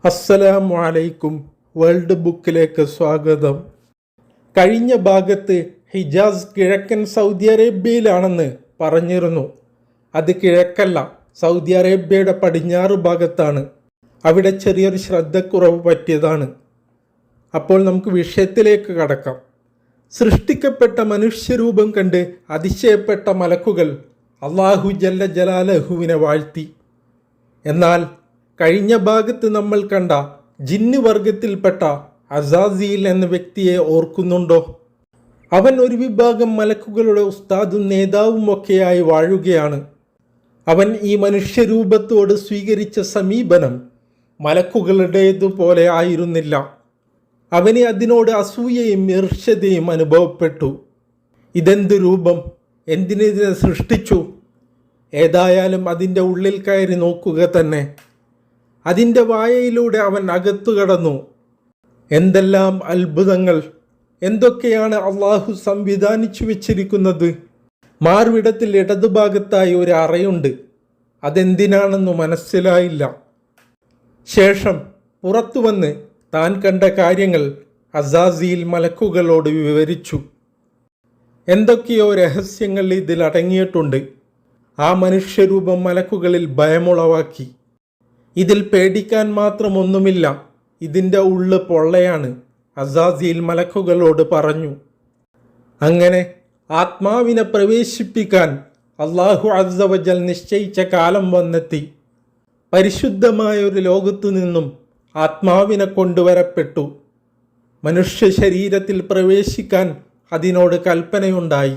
അസ്സലാമു അലൈക്കും. വേൾഡ് ബുക്കിലേക്ക് സ്വാഗതം. കഴിഞ്ഞ ഭാഗത്ത് ഹിജാസ് കിഴക്കൻ സൗദി അറേബ്യയിലാണെന്ന് പറഞ്ഞിരുന്നു. അത് കിഴക്കല്ല, സൗദി അറേബ്യയുടെ പടിഞ്ഞാറ് ഭാഗത്താണ്. അവിടെ ചെറിയൊരു ശ്രദ്ധക്കുറവ് പറ്റിയതാണ്. അപ്പോൾ നമുക്ക് വിഷയത്തിലേക്ക് കടക്കാം. സൃഷ്ടിക്കപ്പെട്ട മനുഷ്യരൂപം കണ്ട് അതിശയപ്പെട്ട മലക്കുകൾ അല്ലാഹു ജല്ല ജലാലഹുവിനെ വാഴ്ത്തി. എന്നാൽ കഴിഞ്ഞ ഭാഗത്ത് നമ്മൾ കണ്ട ജിന്ന് വർഗത്തിൽപ്പെട്ട അസാസിയിൽ എന്ന വ്യക്തിയെ ഓർക്കുന്നുണ്ടോ? അവൻ ഒരു വിഭാഗം മലക്കുകളുടെ ഉസ്താദും നേതാവും ഒക്കെയായി വാഴുകയാണ്. അവൻ ഈ മനുഷ്യരൂപത്തോട് സ്വീകരിച്ച സമീപനം മലക്കുകളുടേതുപോലെ ആയിരുന്നില്ല. അവന് അതിനോട് അസൂയയും ഈർഷ്യതയും അനുഭവപ്പെട്ടു. ഇതെന്ത് രൂപം, എന്തിനെ സൃഷ്ടിച്ചു? ഏതായാലും അതിൻ്റെ ഉള്ളിൽ കയറി നോക്കുക തന്നെ. അതിൻ്റെ വായയിലൂടെ അവൻ അകത്തു കടന്നു. എന്തെല്ലാം അത്ഭുതങ്ങൾ! എന്തൊക്കെയാണ് അള്ളാഹു സംവിധാനിച്ചു വെച്ചിരിക്കുന്നത്! മാർവിടത്തിൽ ഇടതുഭാഗത്തായി ഒരു അറയുണ്ട്. അതെന്തിനാണെന്ന് മനസ്സിലായില്ല. ശേഷം പുറത്തു വന്ന് താൻ കണ്ട കാര്യങ്ങൾ അസാസിയിൽ മലക്കുകളോട് വിവരിച്ചു. എന്തൊക്കെയോ രഹസ്യങ്ങൾ ഇതിൽ അടങ്ങിയിട്ടുണ്ട്. ആ മനുഷ്യരൂപം മലക്കുകളിൽ ഭയമുളവാക്കി. ഇതിൽ പേടിക്കാൻ മാത്രമൊന്നുമില്ല, ഇതിൻ്റെ ഉള്ള് പൊള്ളയാണ്, അസാസിയിൽ മലക്കുകളോട് പറഞ്ഞു. അങ്ങനെ ആത്മാവിനെ പ്രവേശിപ്പിക്കാൻ അല്ലാഹു അസ്സ വജൽ നിശ്ചയിച്ച കാലം വന്നെത്തി. പരിശുദ്ധമായ ഒരു ലോകത്തു നിന്നും ആത്മാവിനെ കൊണ്ടുവരപ്പെട്ടു. മനുഷ്യ ശരീരത്തിൽ പ്രവേശിക്കാൻ അതിനോട് കൽപ്പനയുണ്ടായി.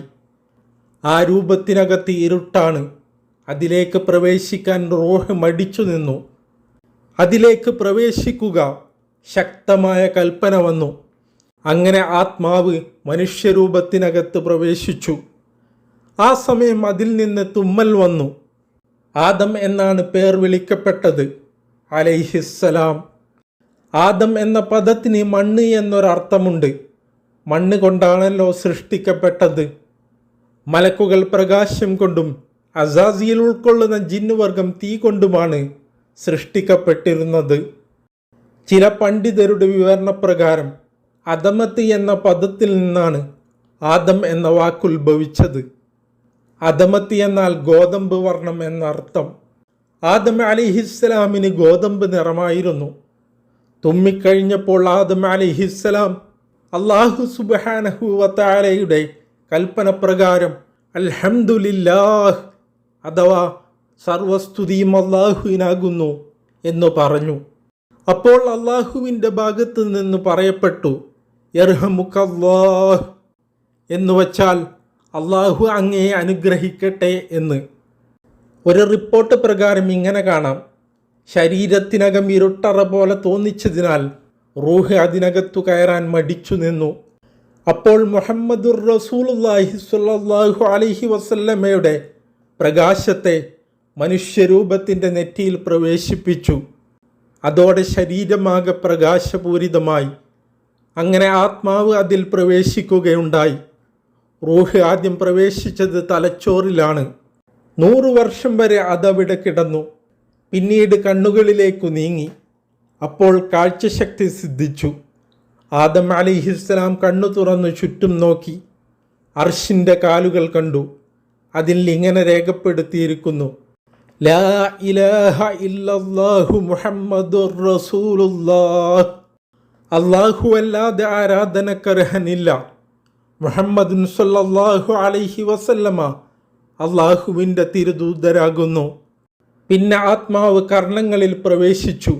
ആ രൂപത്തിനകത്ത് ഇരുട്ടാണ്. അതിലേക്ക് പ്രവേശിക്കാൻ റൂഹ് മടിച്ചു നിന്നു. അതിലേക്ക് പ്രവേശിക്കുക ശക്തമായ കൽപ്പന വന്നു. അങ്ങനെ ആത്മാവ് മനുഷ്യരൂപത്തിനകത്ത് പ്രവേശിച്ചു. ആ സമയം അതിൽ നിന്ന് തുമ്മൽ വന്നു. ആദം എന്നാണ് പേർ വിളിക്കപ്പെട്ടത് അലൈഹിസ്സലാം. ആദം എന്ന പദത്തിന് മണ്ണ് എന്നൊരർത്ഥമുണ്ട്. മണ്ണ് കൊണ്ടാണല്ലോ സൃഷ്ടിക്കപ്പെട്ടത്. മലക്കുകൾ പ്രകാശം കൊണ്ടും അസാസിയിൽ ഉൾക്കൊള്ളുന്ന ജിന്നുവർഗം തീ കൊണ്ടുമാണ് സൃഷ്ടിക്കപ്പെട്ടിരുന്നത്. ചില പണ്ഡിതരുടെ വിവരണപ്രകാരം അദമത്ത് എന്ന പദത്തിൽ നിന്നാണ് ആദം എന്ന വാക്കുത്ഭവിച്ചത്. അദമത്ത് എന്നാൽ ഗോതമ്പ് വർണ്ണം എന്നർത്ഥം. ആദം അലിഹിസ്സലാമിന് ഗോതമ്പ് നിറമായിരുന്നു. തുമ്മിക്കഴിഞ്ഞപ്പോൾ ആദം അലിഹിസ്സലാം അല്ലാഹു സുബ്ഹാനഹു വ തആലയുടെ കൽപ്പന പ്രകാരം അൽഹംദുലില്ലാഹ് അഥവാ സർവസ്തുതിയും അല്ലാഹുവിനാകുന്നു എന്ന് പറഞ്ഞു. അപ്പോൾ അല്ലാഹുവിൻ്റെ ഭാഗത്ത് നിന്ന് പറയപ്പെട്ടു യർഹമുക്കല്ലാഹ് എന്ന് വച്ചാൽ അല്ലാഹു അങ്ങയെ അനുഗ്രഹിക്കട്ടെ എന്ന്. ഒരു റിപ്പോർട്ട് പ്രകാരം ഇങ്ങനെ കാണാം: ശരീരത്തിനകം ഇരുട്ടറ പോലെ തോന്നിച്ചതിനാൽ റൂഹ് അതിനകത്തു കയറാൻ മടിച്ചു നിന്നു. അപ്പോൾ മുഹമ്മദുർ റസൂലുള്ളാഹി സ്വല്ലല്ലാഹു അലൈഹി വസല്ലമയുടെ പ്രകാശത്തെ മനുഷ്യരൂപത്തിൻ്റെ നെറ്റിയിൽ പ്രവേശിപ്പിച്ചു. അതോടെ ശരീരമാകെ പ്രകാശപൂരിതമായി. അങ്ങനെ ആത്മാവ് അതിൽ പ്രവേശിക്കുകയുണ്ടായി. റൂഹ് ആദ്യം പ്രവേശിച്ചത് തലച്ചോറിലാണ്. 100 വർഷം വരെ അതവിടെ കിടന്നു. പിന്നീട് കണ്ണുകളിലേക്കു നീങ്ങി. അപ്പോൾ കാഴ്ചശക്തി സിദ്ധിച്ചു. ആദം അലൈഹിസ്സലാം കണ്ണു തുറന്നു ചുറ്റും നോക്കി. അർശിൻ്റെ കാലുകൾ കണ്ടു. അതിൽ ഇങ്ങനെ രേഖപ്പെടുത്തിയിരിക്കുന്നു: ലാ ഇലാഹ ഇല്ലല്ലാഹു മുഹമ്മദുർ റസൂലുള്ളാഹ്. അല്ലാഹു അല്ലാതെ ആരാധനക്കർഹനില്ല. മുഹമ്മദുൻ സ്വല്ലല്ലാഹു അലൈഹി വസല്ലമ അല്ലാഹുവിൻ്റെ തിരുദൂതരാകുന്നു. പിന്നെ ആത്മാവ് കർണങ്ങളിൽ പ്രവേശിച്ചു.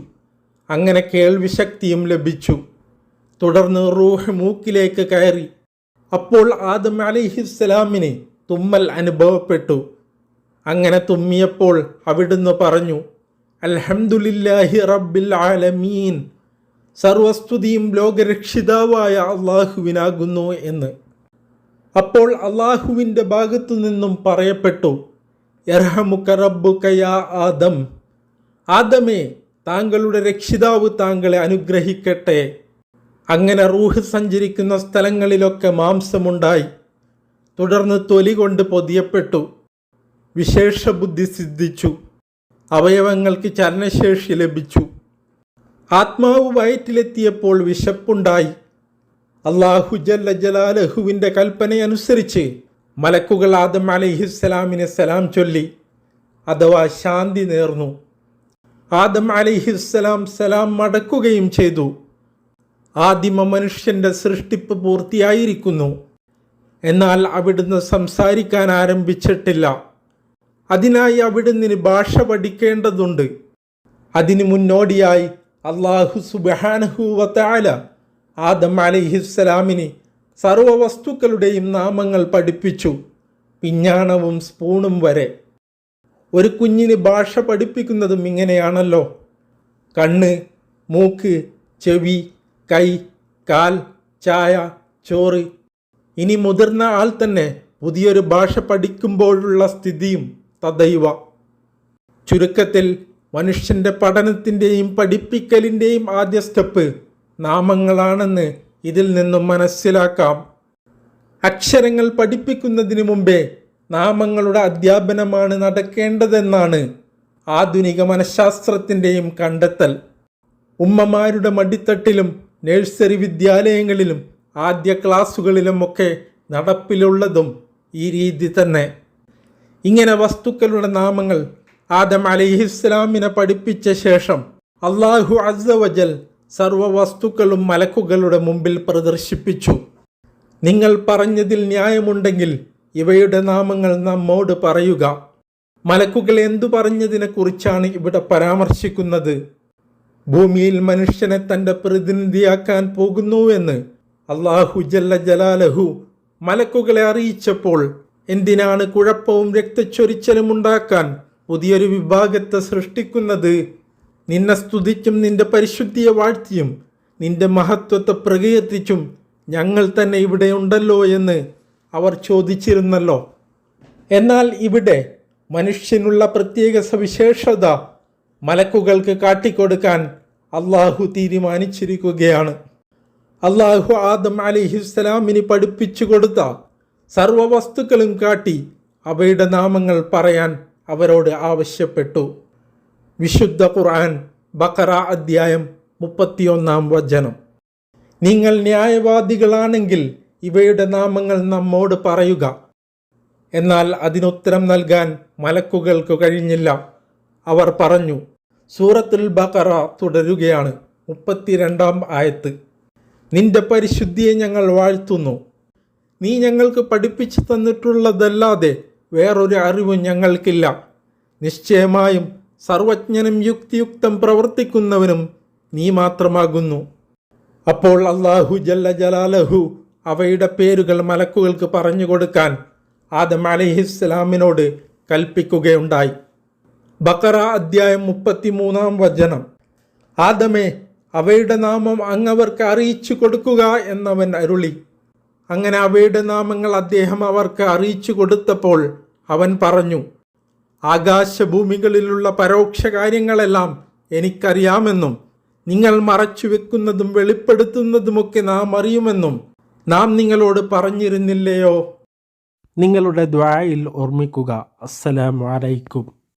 അങ്ങനെ കേൾവിശക്തിയും ലഭിച്ചു. തുടർന്ന് റൂഹ് മൂക്കിലേക്ക് കയറി. അപ്പോൾ ആദം അലൈഹിസ്സലാമിന് തുമ്മൽ അനുഭവപ്പെട്ടു. അങ്ങനെ തുമ്മിയപ്പോൾ അവിടുന്ന് പറഞ്ഞു അൽഹംദുലില്ലാഹി റബ്ബിൽ ആലമീൻ, സർവസ്തുതിയും ലോകരക്ഷിതാവായ അള്ളാഹുവിനാകുന്നു എന്ന്. അപ്പോൾ അള്ളാഹുവിൻ്റെ ഭാഗത്തു നിന്നും പറയപ്പെട്ടു യർഹമുക റബ്ബുക യാ ആദം. ആദമേ, താങ്കളുടെ രക്ഷിതാവ് താങ്കളെ അനുഗ്രഹിക്കട്ടെ. അങ്ങനെ റൂഹ് സഞ്ചരിക്കുന്ന സ്ഥലങ്ങളിലൊക്കെ മാംസമുണ്ടായി. തുടർന്ന് തൊലി കൊണ്ട് പൊതിയപ്പെട്ടു. വിശേഷ ബുദ്ധി സിദ്ധിച്ചു. അവയവങ്ങൾക്ക് ചലനശേഷി ലഭിച്ചു. ആത്മാവ് വയറ്റിലെത്തിയപ്പോൾ വിശപ്പുണ്ടായി. അല്ലാഹു ജല്ല ജലാലഹുവിൻ്റെ കൽപ്പനയനുസരിച്ച് മലക്കുകൾ ആദം അലൈഹിസ്സലാമിനെ സലാം ചൊല്ലി, അഥവാ ശാന്തി നേർന്നു. ആദം അലൈഹിസ്സലാം സലാം മടക്കുകയും ചെയ്തു. ആദിമ മനുഷ്യൻ്റെ സൃഷ്ടിപ്പ് പൂർത്തിയായിരിക്കുന്നു. എന്നാൽ അവിടുന്ന് സംസാരിക്കാൻ ആരംഭിച്ചിട്ടില്ല. അതിനായി അവിടുന്ന് ഭാഷ പഠിക്കേണ്ടതുണ്ട്. അതിനു മുന്നോടിയായി അല്ലാഹു സുബ്ഹാനഹു വ തആല ആദം അലൈഹിസ്സലാമിന് സർവ്വ വസ്തുക്കളുടെയും നാമങ്ങൾ പഠിപ്പിച്ചു, പിഞ്ഞാണവും സ്പൂണും വരെ. ഒരു കുഞ്ഞിന് ഭാഷ പഠിപ്പിക്കുന്നതും ഇങ്ങനെയാണല്ലോ. കണ്ണ്, മൂക്ക്, ചെവി, കൈ, കാൽ, ചായ, ചോറ്. ഇനി മുതിർന്ന ആൾ തന്നെ പുതിയൊരു ഭാഷ പഠിക്കുമ്പോഴുള്ള സ്ഥിതിയും തദൈവ. ചുരുക്കത്തിൽ മനുഷ്യൻ്റെ പഠനത്തിൻ്റെയും പഠിപ്പിക്കലിൻ്റെയും ആദ്യ സ്റ്റെപ്പ് നാമങ്ങളാണെന്ന് ഇതിൽ നിന്നും മനസ്സിലാക്കാം. അക്ഷരങ്ങൾ പഠിപ്പിക്കുന്നതിന് മുമ്പേ നാമങ്ങളുടെ അധ്യാപനമാണ് നടക്കേണ്ടതെന്നാണ് ആധുനിക മനഃശാസ്ത്രത്തിൻ്റെയും കണ്ടെത്തൽ. ഉമ്മമാരുടെ മടിത്തട്ടിലും നഴ്സറി വിദ്യാലയങ്ങളിലും ആദ്യ ക്ലാസ്സുകളിലുമൊക്കെ നടപ്പിലുള്ളതും ഈ രീതി തന്നെ. ഇങ്ങനെ വസ്തുക്കളുടെ നാമങ്ങൾ ആദം അലൈഹിസ്സലാമിനെ പഠിപ്പിച്ച ശേഷം അല്ലാഹു അസ്സ വജൽ സർവ്വ വസ്തുക്കളും മലക്കുകളുടെ മുമ്പിൽ പ്രദർശിപ്പിച്ചു. നിങ്ങൾ പറഞ്ഞതിൽ ന്യായമുണ്ടെങ്കിൽ ഇവയുടെ നാമങ്ങൾ നമ്മോട് പറയുക. മലക്കുകൾ എന്തു പറഞ്ഞതിനെക്കുറിച്ചാണ് ഇവിടെ പരാമർശിക്കുന്നത്? ഭൂമിയിൽ മനുഷ്യനെ തൻ്റെ പ്രതിനിധിയാക്കാൻ പോകുന്നുവെന്ന് അല്ലാഹു ജല്ല ജലാലഹു മലക്കുകളെ അറിയിച്ചപ്പോൾ എന്തിനാണ് കുഴപ്പവും രക്തച്ചൊരിച്ചലും ഉണ്ടാക്കാൻ പുതിയൊരു വിഭാഗത്തെ സൃഷ്ടിക്കുന്നത്? നിന്നെ സ്തുതിച്ചും നിന്റെ പരിശുദ്ധിയെ വാഴ്ത്തിയും നിന്റെ മഹത്വത്തെ പ്രകീർത്തിച്ചും ഞങ്ങൾ തന്നെ ഇവിടെ ഉണ്ടല്ലോ എന്ന് അവർ ചോദിച്ചിരുന്നല്ലോ. എന്നാൽ ഇവിടെ മനുഷ്യനുള്ള പ്രത്യേക സവിശേഷത മലക്കുകൾക്ക് കാട്ടിക്കൊടുക്കാൻ അല്ലാഹു തീരുമാനിച്ചിരിക്കുകയാണ്. അല്ലാഹു ആദം അലൈഹിസ്സലാമിന് പഠിപ്പിച്ചു കൊടുത്ത സർവ്വ വസ്തുക്കളും കാട്ടി അവയുടെ നാമങ്ങൾ പറയാൻ അവരോട് ആവശ്യപ്പെട്ടു. വിശുദ്ധ ഖുർആൻ ബഖറ അധ്യായം 31 വചനം. നിങ്ങൾ ന്യായവാദികളാണെങ്കിൽ ഇവയുടെ നാമങ്ങൾ നമ്മോട് പറയുക. എന്നാൽ അതിനുത്തരം നൽകാൻ മലക്കുകൾക്ക് കഴിഞ്ഞില്ല. അവർ പറഞ്ഞു. സൂറത്തുൽ ബഖറ തുടരുകയാണ്. 32 ആയത്ത്. നിന്റെ പരിശുദ്ധിയെ ഞങ്ങൾ വാഴ്ത്തുന്നു. നീ ഞങ്ങൾക്ക് പഠിപ്പിച്ചു തന്നിട്ടുള്ളതല്ലാതെ വേറൊരു അറിവും ഞങ്ങൾക്കില്ല. നിശ്ചയമായും സർവജ്ഞനും യുക്തിയുക്തം പ്രവർത്തിക്കുന്നവനും നീ മാത്രമാകുന്നു. അപ്പോൾ അല്ലാഹു ജല്ല ജലാലഹു അവയുടെ പേരുകൾ മലക്കുകൾക്ക് പറഞ്ഞു കൊടുക്കാൻ ആദം അലൈഹിസ്സലാമിനോട് കൽപ്പിക്കുകയുണ്ടായി. ബഖറ അധ്യായം 33 വചനം. ആദമേ, അവയുടെ നാമം അങ്ങവർക്ക് അറിയിച്ചു കൊടുക്കുക എന്നവൻ അരുളി. അങ്ങനെ അവയുടെ നാമങ്ങൾ അദ്ദേഹം അവർക്ക് അറിയിച്ചു കൊടുത്തപ്പോൾ അവൻ പറഞ്ഞു, ആകാശഭൂമികളിലുള്ള പരോക്ഷ കാര്യങ്ങളെല്ലാം എനിക്കറിയാമെന്നും നിങ്ങൾ മറച്ചു വെക്കുന്നതും വെളിപ്പെടുത്തുന്നതുമൊക്കെ നാം അറിയുമെന്നും നാം നിങ്ങളോട് പറഞ്ഞിരുന്നില്ലയോ? നിങ്ങളുടെ ദുആയിൽ ഓർമ്മിക്കുക. അസ്സലാമു അലൈക്കും.